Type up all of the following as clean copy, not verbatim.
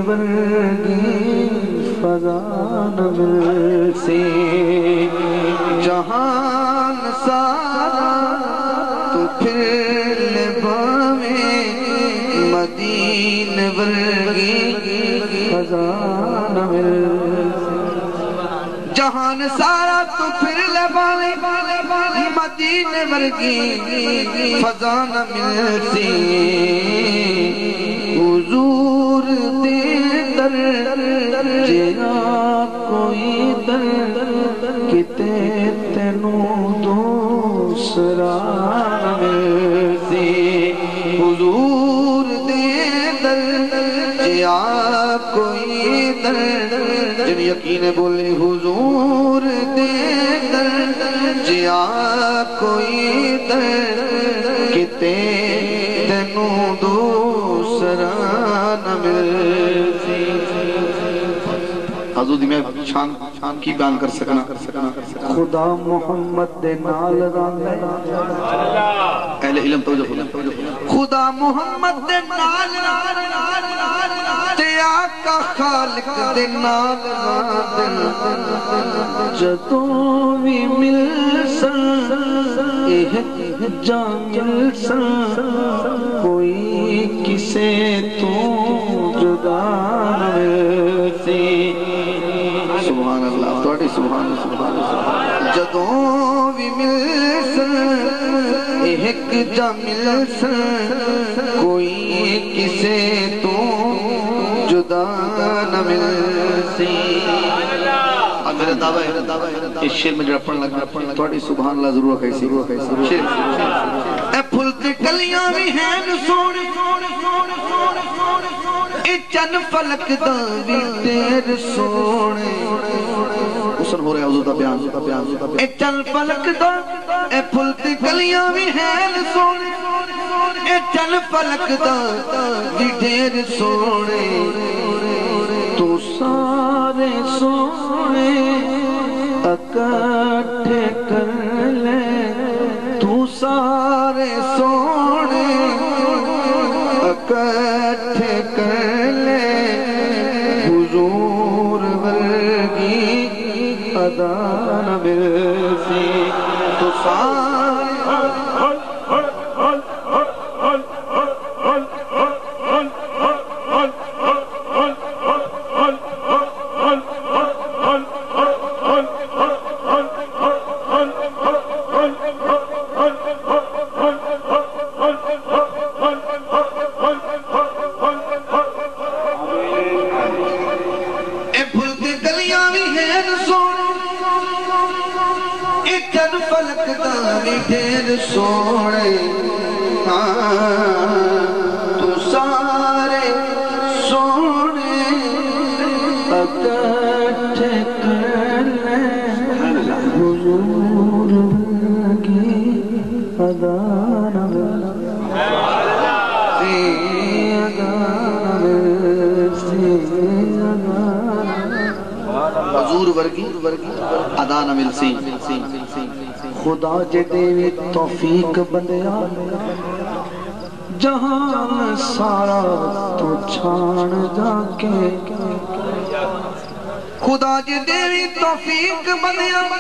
ورگی فضا نہ مل سی جہان سارا تو پھر لباویں مدینے ورگی فضا نہ مل جہان سارا تو پھر لباویں مدینے ورگی فضا نہ مل سی حضور دے در جہاں کوئی در کتے تینوں دوسرا نہ مل سی حضور دے در جہاں کوئی در جن یقین بولے حضور دے در جہاں کوئی در کتے تینوں دوسرا نہ مل سی حضور دی میں شان کی بیان کر سکنا خدا محمد دے نال رنگ اہل علم توجہ خدا محمد دے نال تے آقا خالق دے نال جدوں بھی مل سن ایک جا مل سن کوئی کسے تو جدا نہ مل سی سبحان اللہ توڑی سبحان اللہ جدوں بھی مل سن ایک جا مل سن کوئی کسے تو جدا نہ مل سی میرا دعویٰ ہے اس شیر میں جڑا پڑھنا لگا توڑی سبحان اللہ ضرور رکھائی سی شیر اے پھل کے کلیاں بھی ہیں سونے اے چن فلک دا بھی تیر سونے حسن ہو رہا ہے حضور دا بیان اے چن فلک دا اے پھل کے کلیاں بھی ہیں سونے اے چن فلک دا بھی تیر سونے تو سارے سونے اکٹھے کر لے تو سارے سونے اکٹھے کر لے حضور ورگی ادا نہ مل سی تو سارے سونے تو سارے سونے اکٹھے کر لے حضور کی ادا نہ حضور ورگی ادا نہ مل سی خدا جے دیوی توفیق بندیا جہان سارا تو چھان جا کے خدا جے دیوی توفیق بندیا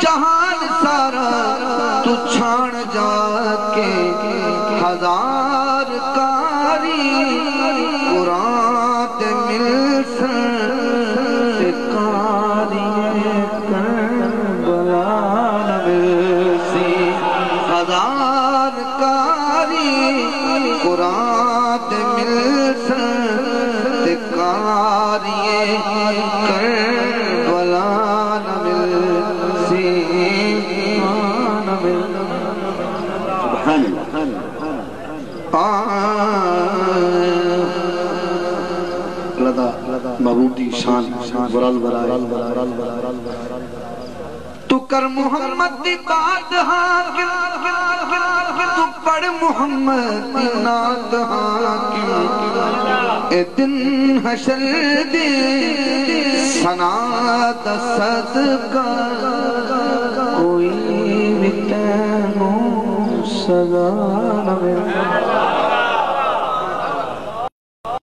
جہان سارا تو چھان جا کے ہزار کاری قرآن تے مل سن کاری قرآن مل سن کاریے کربلا نہ مل سی سبحان اللہ محبوب دی شان برال تو کر محمد دی بات تو پڑھ محمد دی نات اے دن حشر دے سنا دا صدقہ کوئی بھی تینوں سزا نہ مل